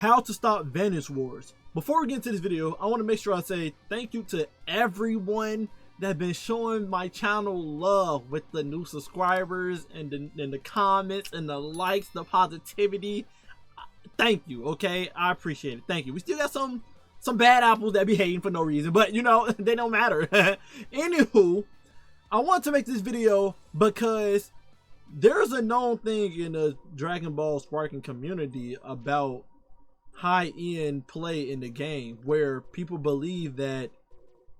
how to stop Vanish wars. Before we get into this video, I want to make sure I say thank you to everyone that been showing my channel love with the new subscribers and the comments and the likes, the positivity. Thank you, okay? I appreciate it. Thank you. We still got some bad apples that be hating for no reason, but you know, they don't matter. Anywho, I want to make this video because there's a known thing in the Dragon Ball sparking community about high-end play in the game, where people believe that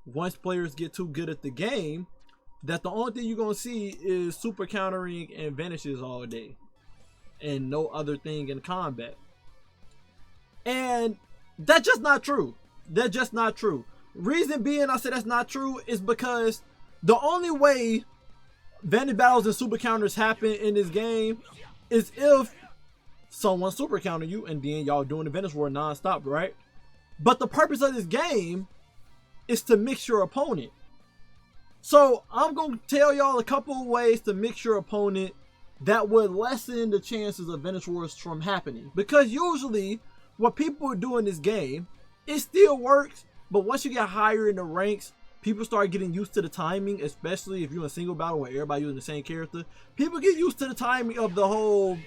once players get too good at the game, that the only thing you're gonna see is super countering and vanishes all day and no other thing in combat. And that's just not true. That's just not true. Reason being I said that's not true is because the only way Vanish battles and super counters happen in this game is if someone super counter you and then y'all doing the Vanish war non-stop, right? But the purpose of this game is to mix your opponent. So I'm gonna tell y'all a couple of ways to mix your opponent that would lessen the chances of Vanish wars from happening. Because usually what people do in this game, it still works, but once you get higher in the ranks, people start getting used to the timing, especially if you're in a single battle where everybody using the same character. People get used to the timing of the whole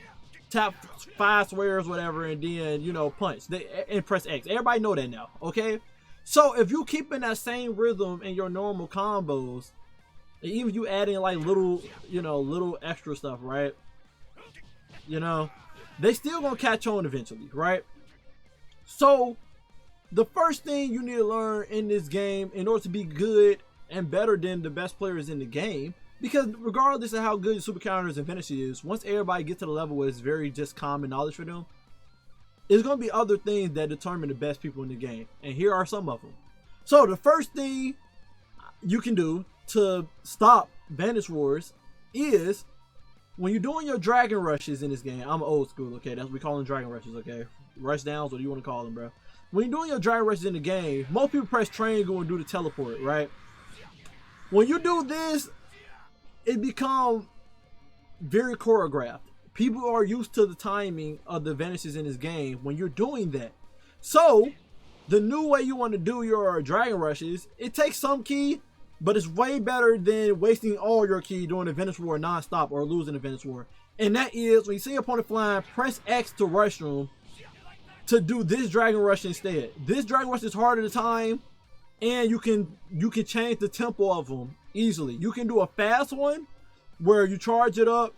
tap 5 squares, whatever, and then, you know, punch and press X. Everybody know that now, okay? So if you keeping that same rhythm in your normal combos, and even if you add in like little, you know, little extra stuff, right? You know, they still gonna catch on eventually, right? So the first thing you need to learn in this game in order to be good and better than the best players in the game, because regardless of how good your super counters and Vanish is, once everybody gets to the level where it's very just common knowledge for them, there's going to be other things that determine the best people in the game. And here are some of them. So the first thing you can do to stop Vanish wars is when you're doing your dragon rushes in this game. I'm old school, okay? That's what we call them, dragon rushes, okay? Rush downs, what do you want to call them, bro? When you're doing your dragon rushes in the game, most people press triangle and do the teleport, right? When you do this, it becomes very choreographed. People are used to the timing of the vanishes in this game when you're doing that. So the new way you want to do your dragon rushes, it takes some ki, but it's way better than wasting all your ki doing the Vanish war non-stop or losing the Vanish war. And that is, when you see your opponent flying, press X to rush them to do this dragon rush instead. This dragon rush is harder to time, and you can change the tempo of them easily. You can do a fast one where you charge it up,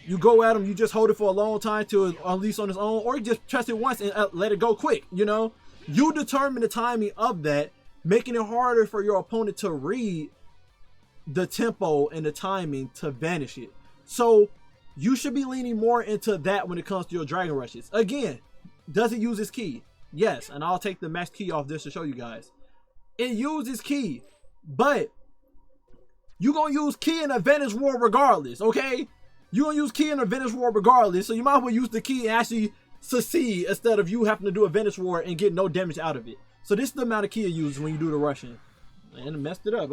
you go at them, you just hold it for a long time till it unleash on its own, or you just press it once and let it go quick. You know, you determine the timing of that, making it harder for your opponent to read the tempo and the timing to vanish it. So you should be leaning more into that when it comes to your dragon rushes. Again, does it use its ki? Yes, and I'll take the max key off this to show you guys. It uses ki, but you're gonna use ki in a Vanish war regardless, okay? You're gonna use ki in a Vanish war regardless, so you might as well use the ki and actually succeed instead of you having to do a Vanish war and get no damage out of it. So this is the amount of ki it uses when you do the rushing. And it messed it up.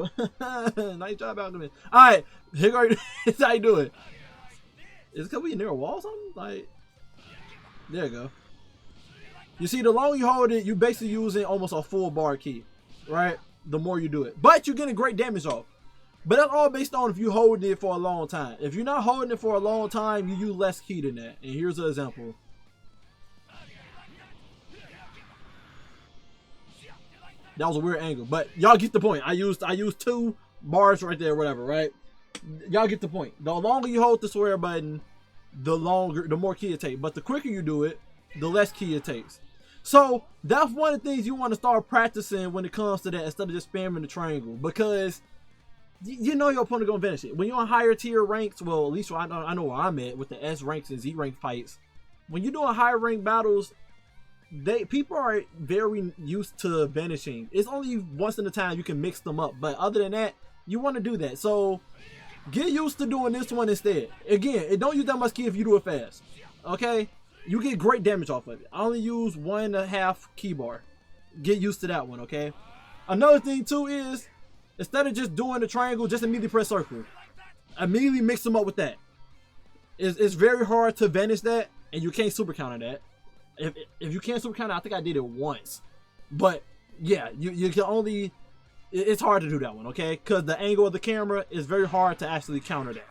Nice job, Alchemist. Alright, here go. Here's how you do it. Is it because we near a wall or something? Like, there you go. You see, the longer you hold it, you're basically using almost a full bar ki, right? The more you do it. But you're getting great damage off. But that's all based on if you hold it for a long time. If you're not holding it for a long time, you use less ki than that. And here's an example. That was a weird angle, but y'all get the point. I used 2 bars right there, whatever, right? Y'all get the point. The longer you hold the square button, the more ki it takes. But the quicker you do it, the less ki it takes. So that's one of the things you want to start practicing when it comes to that, instead of just spamming the triangle, because you know your opponent gonna vanish it. When you're on higher tier ranks, well, at least I know where I'm at with the S ranks and Z rank fights. When you're doing higher rank battles, people are very used to vanishing. It's only once in a time you can mix them up, but other than that, you want to do that. So get used to doing this one instead. Again, it don't use that much ki if you do it fast. Okay, you get great damage off of it. I only use 1.5 ki bar. Get used to that one, okay? Another thing too is, instead of just doing the triangle, just immediately press circle. Immediately mix them up with that. It's very hard to vanish that, and you can't super counter that. if you can't super counter, I think I did it once. But yeah, you can only, it's hard to do that one, okay? Because the angle of the camera is very hard to actually counter that.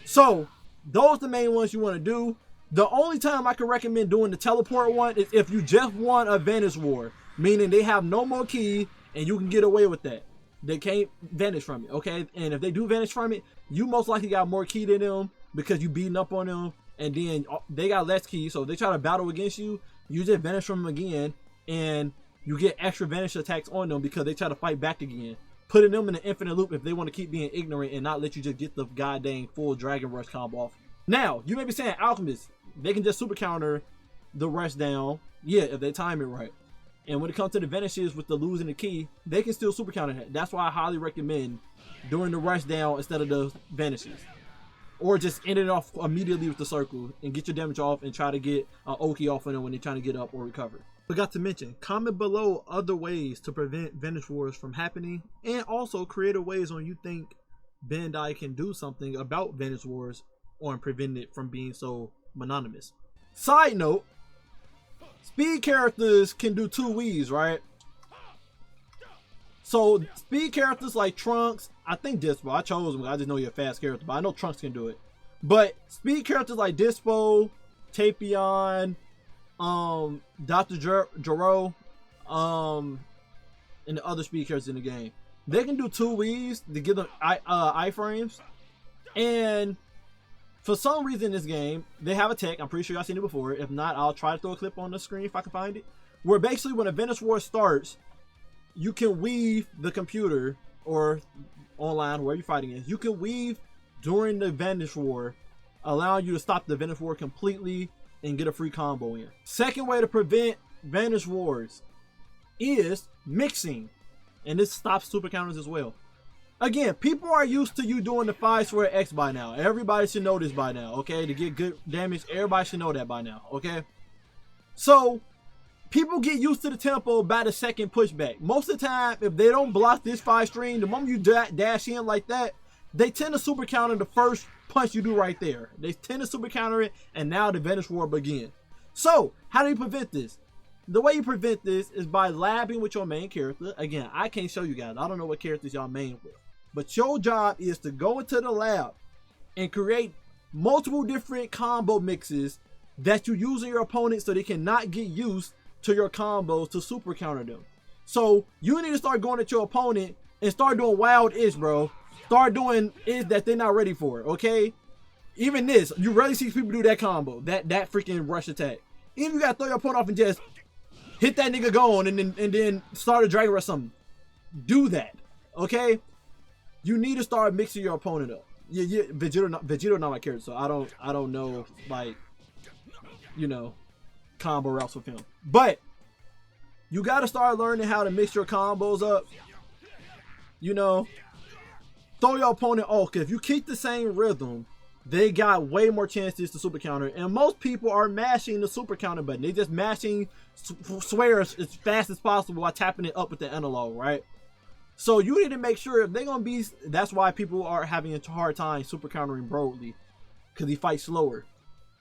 So those are the main ones you want to do. The only time I can recommend doing the teleport one is if you just won a Vanish War, meaning they have no more key and you can get away with that. They can't vanish from it, okay? And if they do vanish from it, you most likely got more key than them because you beating up on them, and then they got less key. So if they try to battle against you, you just vanish from them again, and you get extra vanish attacks on them because they try to fight back again, putting them in an infinite loop if they want to keep being ignorant and not let you just get the goddamn full Dragon Rush combo off. Now, you may be saying, Alchemist, they can just super counter the rush down. Yeah, if they time it right. And when it comes to the vanishes with the losing the key, they can still super counter that. That's why I highly recommend doing the rush down instead of the vanishes. Or just end it off immediately with the circle and get your damage off and try to get an Oki off on them when they're trying to get up or recover. Forgot to mention, comment below other ways to prevent Vanish Wars from happening, and also creative ways on you think Bandai can do something about Vanish Wars or prevent it from being so mononymous. Side note, speed characters can do 2 Wiis, right? So speed characters like Trunks, I think Dispo, I chose him, I just know you're a fast character, but I know Trunks can do it. But speed characters like Dispo, Tapion, Dr. Jero, and the other speed characters in the game, they can do 2 Wiis to give them iframes. And for some reason in this game, they have a tech, I'm pretty sure y'all seen it before. If not, I'll try to throw a clip on the screen if I can find it, where basically when a Vanish War starts, you can weave the computer or online, wherever you're fighting is, you can weave during the Vanish War, allowing you to stop the Vanish War completely and get a free combo in. Second way to prevent Vanish Wars is mixing, and this stops super counters as well. Again, people are used to you doing the 5-square X by now. Everybody should know this by now, okay? To get good damage, everybody should know that by now, okay? So people get used to the tempo by the second pushback. Most of the time, if they don't block this 5 string, the moment you dash in like that, they tend to super counter the first punch you do right there. They tend to super counter it, and now the Vanish War begins. So how do you prevent this? The way you prevent this is by labbing with your main character. Again, I can't show you guys, I don't know what characters y'all main with, but your job is to go into the lab and create multiple different combo mixes that you use on your opponent so they cannot get used to your combos to super counter them. So you need to start going at your opponent and start doing wild ish, bro. Start doing ish that they're not ready for, okay? Even this, you rarely see people do that combo, that freaking rush attack. Even you gotta throw your opponent off and just hit that nigga going and then start a Dragon Rush something. Do that, okay? You need to start mixing your opponent up. Yeah, Vegeta not my character, so I don't know, like, you know, combo routes with him. But you got to start learning how to mix your combos up. You know, throw your opponent off, because if you keep the same rhythm, they got way more chances to super counter. And most people are mashing the super counter button. They just mashing swears as fast as possible while tapping it up with the analog, right? So you need to make sure if they're gonna be, that's why people are having a hard time super countering Broly, because he fights slower.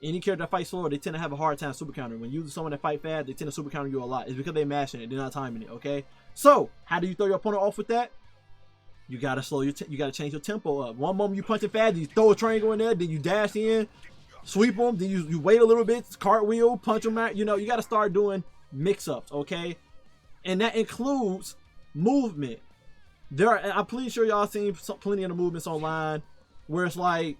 Any character that fights slower, they tend to have a hard time super countering. When you use someone that fight fast, they tend to super counter you a lot. It's because they're mashing it, they're not timing it, okay? So how do you throw your opponent off with that? You gotta you gotta change your tempo up. One moment you punch it fast, you throw a triangle in there, then you dash in, sweep them, then you wait a little bit, cartwheel, punch them out. You know, you gotta start doing mix-ups, okay? And that includes movement. I'm pretty sure y'all seen plenty of the movements online where it's like,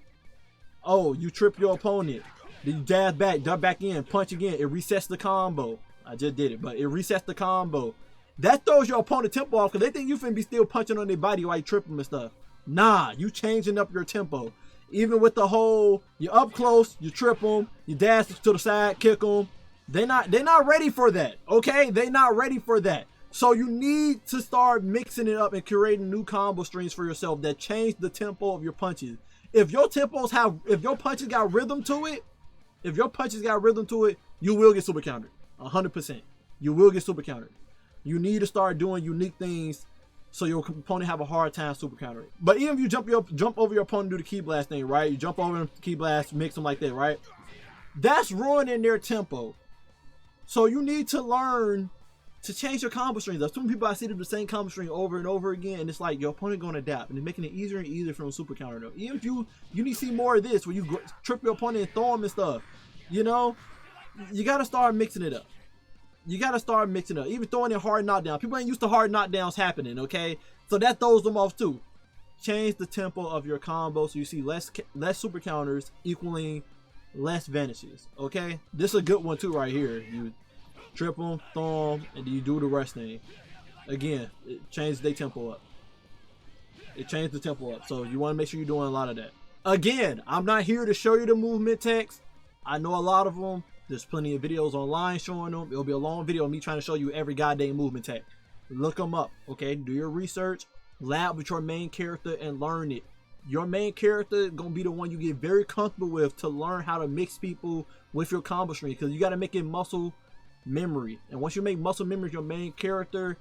oh, you trip your opponent, then you dash back, duck back in, punch again, it resets the combo. I just did it, but it resets the combo. That throws your opponent tempo off because they think you finna be still punching on their body while you trip them and stuff. Nah, you changing up your tempo. Even with the whole, you're up close, you trip them, you dash to the side, kick them. They're not ready for that, okay? They're not ready for that. So you need to start mixing it up and creating new combo strings for yourself that change the tempo of your punches. If your punches got rhythm to it, you will get super countered. 100%. You will get super countered. You need to start doing unique things so your opponent have a hard time super countering. But even if you jump over your opponent, do the key blast thing, right? You jump over them, key blast, mix them like that, right? That's ruining their tempo. So you need to learn to change your combo strings up. Some people I see do the same combo string over and over again, and it's like your opponent gonna adapt, and it's making it easier and easier from a super counter though. Even if you need to see more of this, where you trip your opponent and throw him and stuff. You know, you gotta start mixing it up. You gotta start mixing up. Even throwing in hard knockdown. People ain't used to hard knockdowns happening, okay? So that throws them off too. Change the tempo of your combo so you see less super counters equaling less vanishes, okay? This is a good one too right here. You trip them, throw them, and then you do the rest thing. Again, it changes their tempo up. It changed the tempo up. So you want to make sure you're doing a lot of that. Again, I'm not here to show you the movement text. I know a lot of them. There's plenty of videos online showing them. It'll be a long video of me trying to show you every goddamn movement tech. Look them up, okay? Do your research, lab with your main character, and learn it. Your main character is going to be the one you get very comfortable with to learn how to mix people with your combo string, because you got to make it muscle memory. And once you make muscle memory your main character,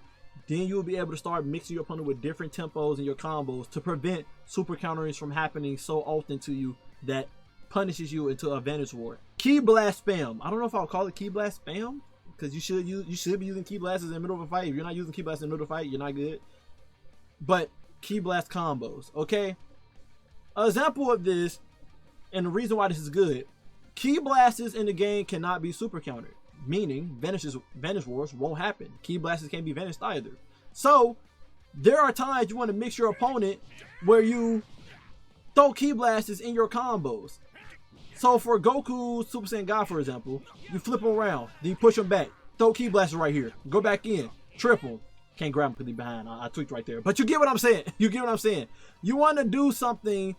then you'll be able to start mixing your opponent with different tempos in your combos to prevent super counterings from happening so often to you that punishes you into a Vanish War. Key blast spam. I don't know if I'll call it key blast spam, because you should be using key blasts in the middle of a fight. If you're not using key blasts in the middle of a fight, you're not good. But key blast combos, okay? An example of this, and the reason why this is good, key blasts in the game cannot be super countered, meaning Vanish Wars won't happen. Key blasts can't be vanished either. So there are times you want to mix your opponent where you throw key blasts in your combos. So for Goku Super Saiyan God, for example, you flip him around, then you push him back, throw key blasters right here, go back in, trip him. Can't grab him because he's behind. I tweaked right there. But you get what I'm saying. You get what I'm saying. You want to do something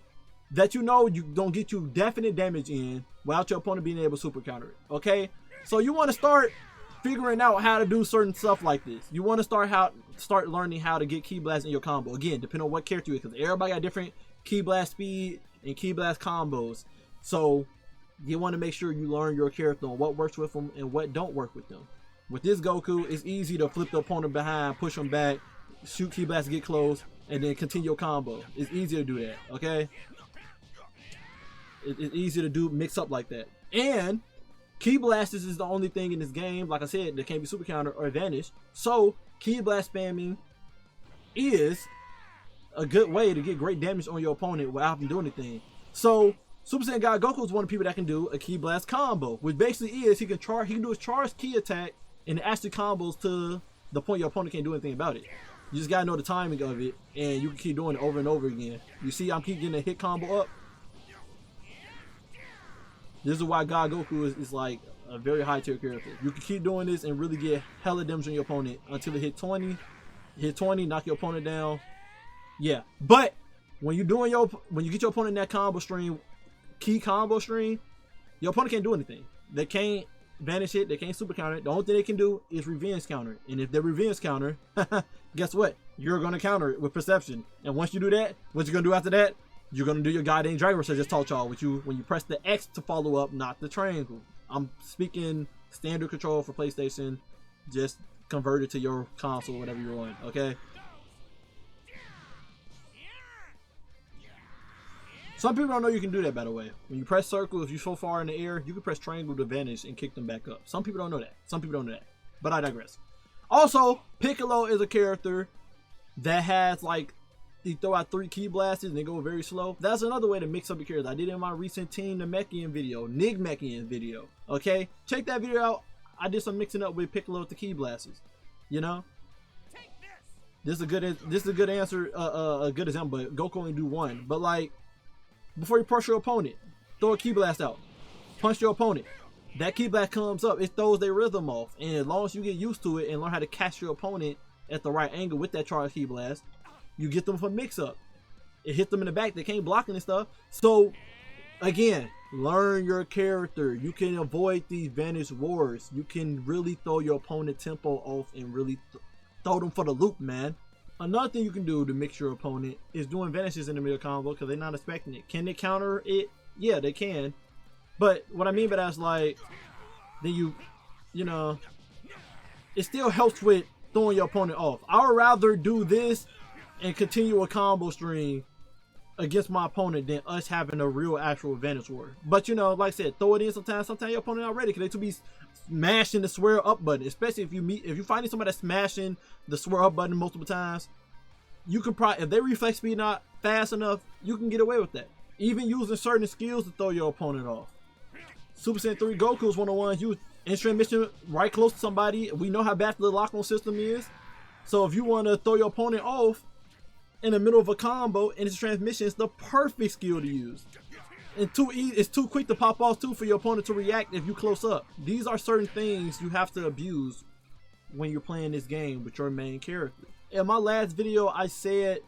that you know you don't get you definite damage in without your opponent being able to super counter it. Okay? So you want to start figuring out how to do certain stuff like this. You want to start learning how to get key blast in your combo. Again, depending on what character you is, because everybody got different key blast speed and key blast combos. So you want to make sure you learn your character on what works with them and what don't work with them. With this Goku, it's easy to flip the opponent behind, push them back, shoot key blast, get close, and then continue your combo. It's easy to do that, okay? It's easy to do mix up like that. And key blasters is the only thing in this game, like I said, that can't be super counter or vanish. So key blast spamming is a good way to get great damage on your opponent without them doing anything. So Super Saiyan God Goku is one of the people that can do a key blast combo, which basically is he can do his charge key attack and it actually combos to the point your opponent can't do anything about it. You just gotta know the timing of it, and you can keep doing it over and over again. You see, I'm keep getting a hit combo up. This is why God Goku is like a very high tier character. You can keep doing this and really get hella damage on your opponent until it hit 20. Hit 20, knock your opponent down. Yeah, but when you get your opponent in that combo string, key combo string, your opponent can't do anything. They can't vanish it, they can't super counter it. The only thing they can do is revenge counter. And if they revenge counter, guess what? You're gonna counter it with perception. And once you do that, what you're gonna do after that? You're gonna do your goddamn Dragonball I just taught y'all, when you press the X to follow up, not the triangle. I'm speaking standard control for PlayStation, just convert it to your console, whatever you're on, okay? Some people don't know you can do that, by the way. When you press circle, if you're so far in the air, you can press triangle to vanish and kick them back up. Some people don't know that. Some people don't know that. But I digress. Also, Piccolo is a character that has, like, you throw out 3 key blasters and they go very slow. That's another way to mix up your characters. I did it in my recent Team Namekian video, Nigmekian video. Okay? Check that video out. I did some mixing up with Piccolo with the key blasters. You know? This is a good answer, a good example, but Goku only do 1. But, like, before you push your opponent, throw a key blast out. Punch your opponent. That key blast comes up, it throws their rhythm off. And as long as you get used to it and learn how to catch your opponent at the right angle with that charge key blast, you get them for mix up. It hits them in the back, they can't block and stuff. So again, learn your character. You can avoid these Vanish Wars. You can really throw your opponent tempo off and really throw them for the loop, man. Another thing you can do to mix your opponent is doing vanishes in the middle combo because they're not expecting it. Can they counter it? Yeah, they can. But what I mean by that is, like, then you know, it still helps with throwing your opponent off. I would rather do this and continue a combo string against my opponent than us having a real actual Vanish War. But, you know, like I said, throw it in sometimes. Sometimes your opponent not ready because they to be smashing the square up button, especially if you finding somebody that's smashing the square up button multiple times. You can probably, if they reflex speed not fast enough, you can get away with that. Even using certain skills to throw your opponent off. Super Saiyan 3 Goku is one of the ones you in transmission right close to somebody. We know how bad the lock-on system is. So if you want to throw your opponent off in the middle of a combo in its transmission, it's the perfect skill to use. And it's too quick to pop off too for your opponent to react if you close up. These are certain things you have to abuse when you're playing this game with your main character. In my last video, I said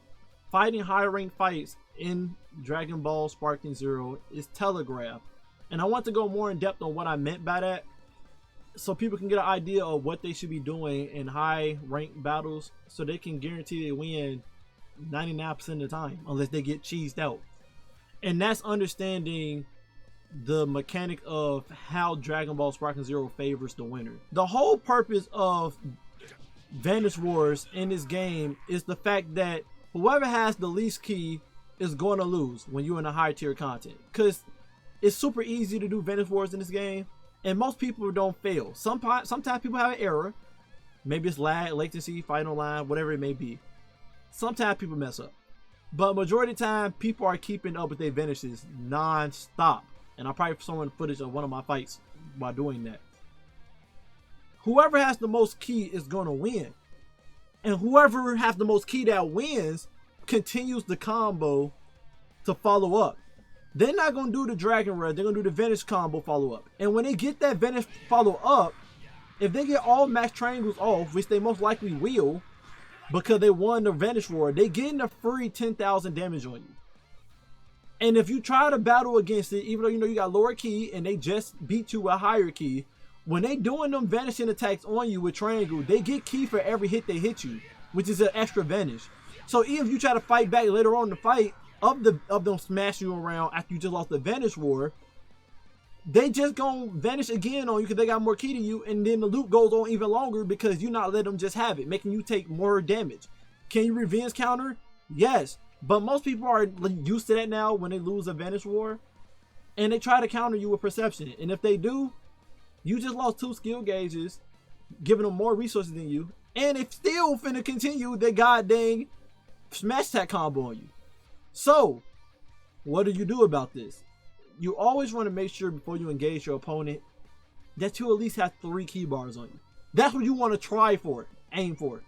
fighting high rank fights in Dragon Ball Sparking Zero is telegraphed. And I want to go more in depth on what I meant by that, so people can get an idea of what they should be doing in high rank battles, so they can guarantee they win 99% of the time, unless they get cheesed out. And that's understanding the mechanic of how Dragon Ball Sparking Zero favors the winner. The whole purpose of Vanish Wars in this game is the fact that whoever has the least key is going to lose when you're in a higher tier content, because it's super easy to do Vanish Wars in this game, and most people don't fail. Sometimes people have an error. Maybe it's lag, latency, fight online, whatever it may be. Sometimes people mess up. But majority of the time, people are keeping up with their vanishes non-stop. And I'll probably show footage of one of my fights while doing that. Whoever has the most key is going to win. And whoever has the most key that wins continues the combo to follow up. They're not going to do the Dragon Red. They're going to do the Vanish combo follow up. And when they get that Vanish follow up, if they get all max triangles off, which they most likely will, because they won the Vanish War, they getting a free 10,000 damage on you. And if you try to battle against it, even though you know you got lower key and they just beat you with higher key, when they doing them vanishing attacks on you with triangle, they get key for every hit they hit you, which is an extra Vanish. So even if you try to fight back later on in the fight, of them smash you around after you just lost the Vanish War, they just gonna vanish again on you because they got more key to you, and then the loop goes on even longer because you're not letting them just have it, making you take more damage. Can you revenge counter? Yes, but most people are used to that now when they lose a Vanish War, and they try to counter you with perception, and if they do, you just lost 2 skill gauges, giving them more resources than you, and they still finna continue their goddamn smash attack combo on you. So, what do you do about this? You always want to make sure before you engage your opponent that you at least have 3 key bars on you. That's what you want to try for, aim for.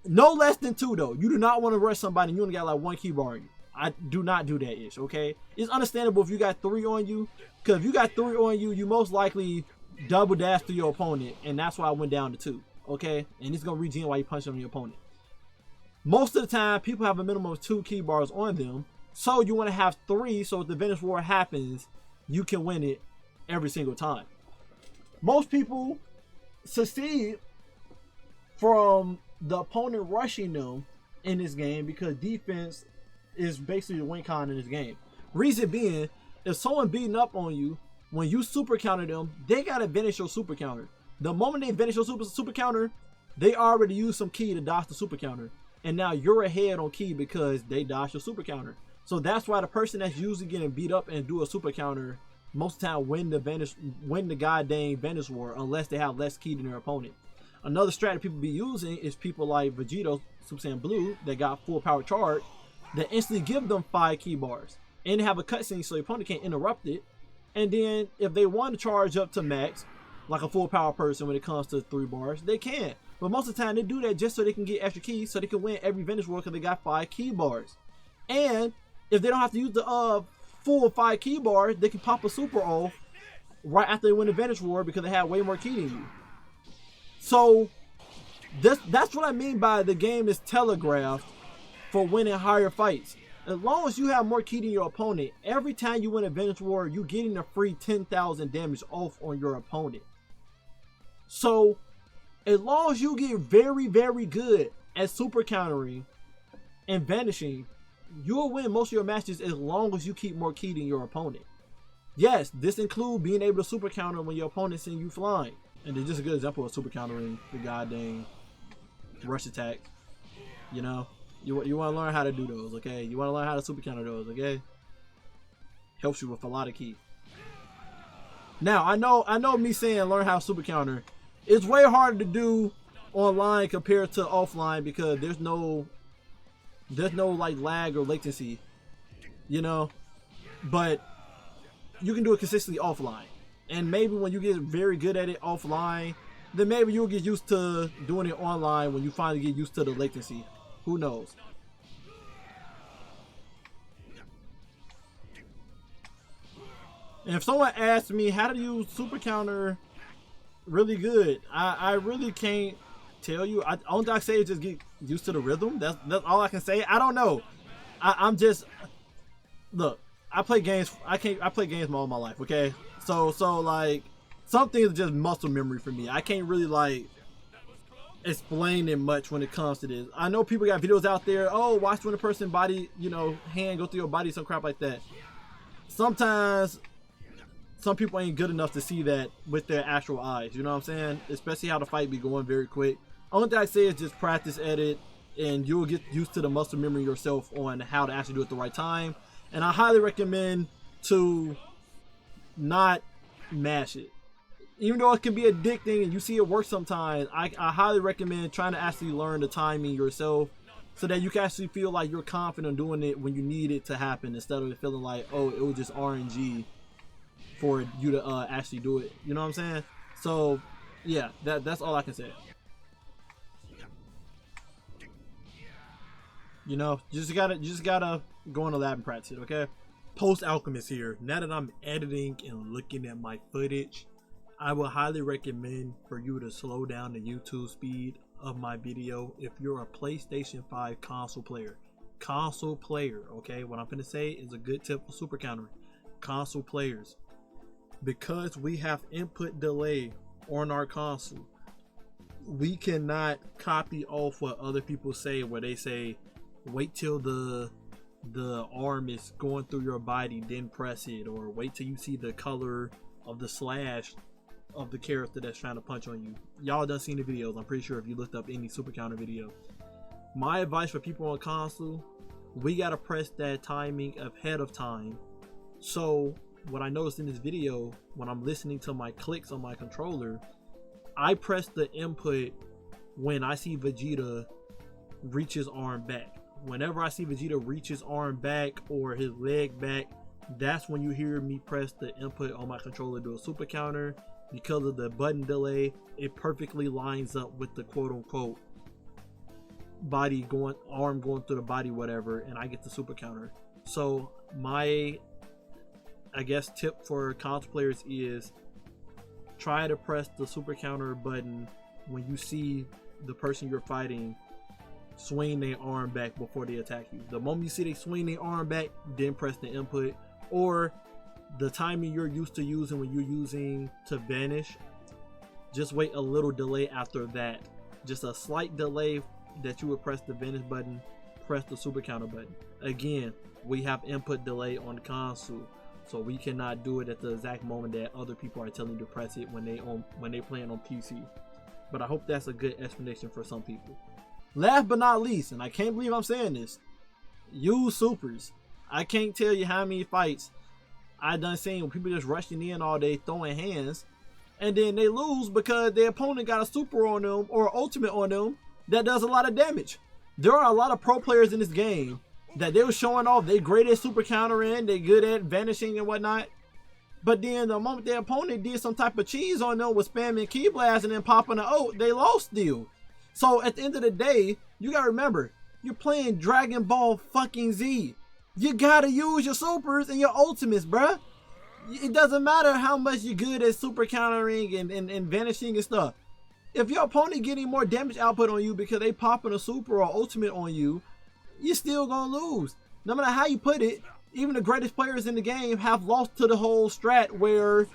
No less than 2 though. You do not want to rush somebody and you only got like 1 key bar on you. I do not do that ish, okay? It's understandable if you got 3 on you, because if you got 3 on you, you most likely double dash to your opponent, and that's why I went down to 2, okay? And it's going to regen while you punch on your opponent. Most of the time, people have a minimum of 2 key bars on them. So you want to have 3, so if the Vanish War happens, you can win it every single time. Most people succeed from the opponent rushing them in this game because defense is basically the win con in this game. Reason being, if someone beating up on you, when you super counter them, they gotta vanish your super counter. The moment they vanish your super counter, they already used some key to dodge the super counter. And now you're ahead on key because they dodged your super counter. So that's why the person that's usually getting beat up and do a super counter most of the time win the goddamn Vanish War, unless they have less key than their opponent. Another strategy people be using is people like Vegeta, Super Saiyan Blue, that got full power charge, that instantly give them 5 key bars. And they have a cutscene so your opponent can't interrupt it. And then if they want to charge up to max, like a full power person when it comes to 3 bars, they can. But most of the time they do that just so they can get extra keys, so they can win every Vanish War because they got 5 key bars. And if they don't have to use the full 5 key bars, they can pop a super off right after they win the Vanish War because they have way more key than you. So that's what I mean by the game is telegraphed for winning higher fights. As long as you have more key than your opponent, every time you win a Vanish War, you're getting a free 10,000 damage off on your opponent. So as long as you get very, very good at super countering and vanishing, you'll win most of your matches as long as you keep more key than your opponent. Yes, this includes being able to super counter when your opponent sends you flying. And it's just a good example of super countering the goddamn rush attack. You know, you want to learn how to do those, okay? You want to learn how to super counter those, okay? Helps you with a lot of key. Now I know me saying learn how to super counter, it's way harder to do online compared to offline because there's no like lag or latency, you know. But you can do it consistently offline, and maybe when you get very good at it offline, then maybe you'll get used to doing it online when you finally get used to the latency. Who knows? And if someone asks me how to use super counter really good, I really can't tell you. Only thing I say is just get used to the rhythm. That's all I can say. I don't know. I'm just, look, I play games. I play games all my life. Okay, so like some things are just muscle memory for me. I can't really like explain it much when it comes to this. I know people got videos out there. Oh, watch when a person body, you know, hand go through your body, some crap like that. Sometimes some people ain't good enough to see that with their actual eyes. You know what I'm saying? Especially how the fight be going very quick. Only thing I say is just practice at it, and you'll get used to the muscle memory yourself on how to actually do it at the right time. And I highly recommend to not mash it. Even though it can be addicting and you see it work sometimes, I highly recommend trying to actually learn the timing yourself so that you can actually feel like you're confident doing it when you need it to happen, instead of feeling like, oh, it was just RNG for you to actually do it. You know what I'm saying? So yeah, that's all I can say. You know, you just gotta go in the lab and practice it, okay? Post Alchemist here. Now that I'm editing and looking at my footage, I would highly recommend for you to slow down the YouTube speed of my video if you're a PlayStation 5 console player. Console player, okay? What I'm gonna say is a good tip for super countering. Console players, because we have input delay on our console, we cannot copy off what other people say, where they say wait till the arm is going through your body then press it, or wait till you see the color of the slash of the character that's trying to punch on you. Y'all done seen the videos, I'm pretty sure, if you looked up any super counter video. My advice for people on console, we gotta press that timing ahead of time. So what I noticed in this video, when I'm listening to my clicks on my controller, I press the input when I see Vegeta reach his arm back. Whenever I see Vegeta reach his arm back or his leg back, that's when you hear me press the input on my controller to do a super counter. Because of the button delay, it perfectly lines up with the quote-unquote body going, arm going through the body, whatever, and I get the super counter. So my, I guess, tip for console players is try to press the super counter button when you see the person you're fighting swing their arm back before they attack you. The moment you see they swing their arm back, then press the input. Or the timing you're used to using when you're using to Vanish, just wait a little delay after that. Just a slight delay that you would press the Vanish button, press the super counter button. Again, we have input delay on the console, so we cannot do it at the exact moment that other people are telling you to press it when they playing on PC. But I hope that's a good explanation for some people. Last but not least, and I can't believe I'm saying this, use supers. I can't tell you how many fights I done seen when people just rushing in all day throwing hands, and then they lose because their opponent got a super on them or ultimate on them that does a lot of damage. There are a lot of pro players in this game that they were showing off they great at super countering, they good at vanishing and whatnot, but then the moment their opponent did some type of cheese on them with spamming key blast and then popping the ult, they lost still. So at the end of the day, you gotta remember, you're playing Dragon Ball fucking Z. You gotta use your supers and your ultimates, bruh. It doesn't matter how much you're good at super countering and vanishing and stuff. If your opponent getting more damage output on you because they popping a super or ultimate on you, you're still gonna lose. No matter how you put it, even the greatest players in the game have lost to the whole strat where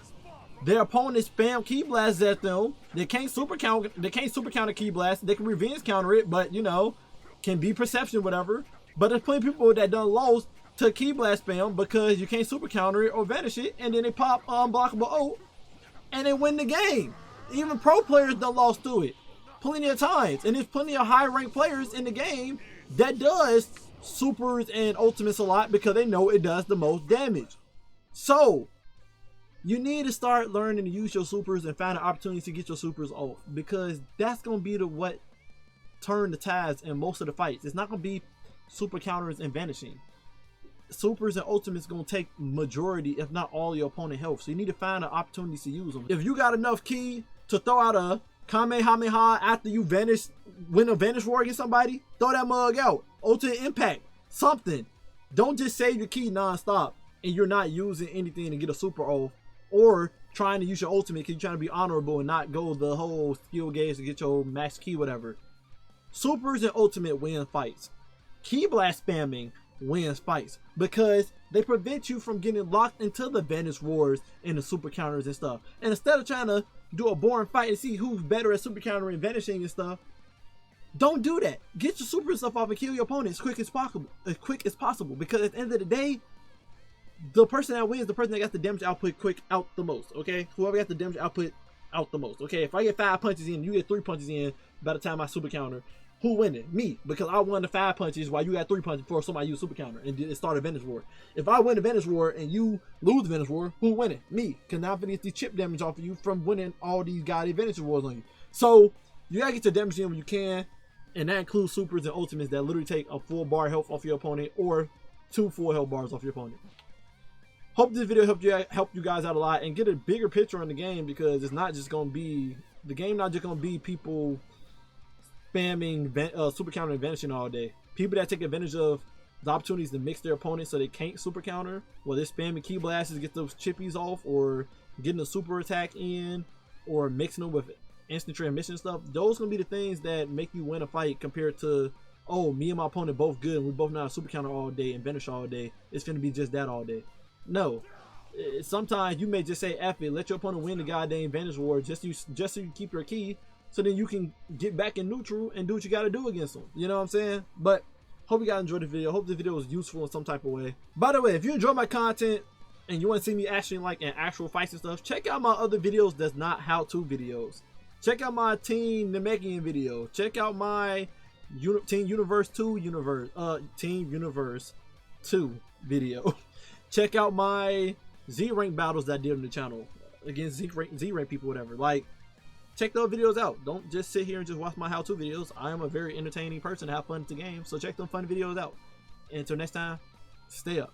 their opponent spam key blasts at them. They can't super counter key blast. They can revenge counter it, but you know, can be perception, whatever. But there's plenty of people that done lost to key blast spam because you can't super counter it or vanish it, and then they pop unblockable ult and they win the game. Even pro players done lost to it plenty of times, and there's plenty of high ranked players in the game that does supers and ultimates a lot because they know it does the most damage. So You need to start learning to use your supers and find an opportunity to get your supers off, because that's gonna be what turn the tides in most of the fights. It's not gonna be super counters and vanishing. Supers and ultimates gonna take majority, if not all, your opponent health. So you need to find an opportunity to use them. If you got enough ki to throw out a Kamehameha after you win a Vanish war against somebody, throw that mug out. Ultimate impact, something. Don't just save your ki non-stop and you're not using anything to get a super off, or trying to use your ultimate because you're trying to be honorable and not go the whole skill gauge to get your max ki, whatever. Supers and ultimate win fights. Ki blast spamming wins fights because they prevent you from getting locked into the Vanish wars and the super counters and stuff. And instead of trying to do a boring fight and see who's better at super countering and vanishing and stuff, don't do that. Get your super stuff off and kill your opponent as quick as possible. Because at the end of the day, the person that wins, the person that got the damage output quick out the most. Okay, whoever got the damage output out the most. Okay, if I get 5 punches in, you get 3 punches in by the time I super counter, who winning? Me, because I won the 5 punches while you got 3 punches before somebody used super counter and it started Vanish war. If I win the Vanish war and you lose the Vanish war, who winning? Me, because now I'm gonna get the chip damage off of you from winning all these goddamn Vanish wars on you. So you gotta get your damage in when you can, and that includes supers and ultimates that literally take a full bar health off your opponent or 2 full health bars off your opponent. Hope this video helped you guys out a lot and get a bigger picture on the game, because it's not just gonna be the game. Not just gonna be people spamming super counter and vanishing all day. People that take advantage of the opportunities to mix their opponents so they can't super counter, whether they're spamming ki blasts to get those chippies off, or getting a super attack in, or mixing them with instant transmission stuff. Those gonna be the things that make you win a fight, compared to, oh, me and my opponent both good and we both know how to super counter all day and vanish all day. It's gonna be just that all day. No, sometimes you may just say F it, let your opponent win the goddamn Vanish war just so you keep your ki, so then you can get back in neutral and do what you got to do against them. You know what I'm saying? But hope you guys enjoyed the video. Hope the video was useful in some type of way. By the way, if you enjoy my content and you want to see me actually like in actual fights and stuff, check out my other videos that's not how-to videos. Check out my Team Namekian video. Check out my Team Universe 2 video. Check out my Z-rank battles that I did on the channel against Z-rank people, whatever. Like, check those videos out. Don't just sit here and just watch my how-to videos. I am a very entertaining person to have fun at the game, so check them fun videos out. And until next time, stay up.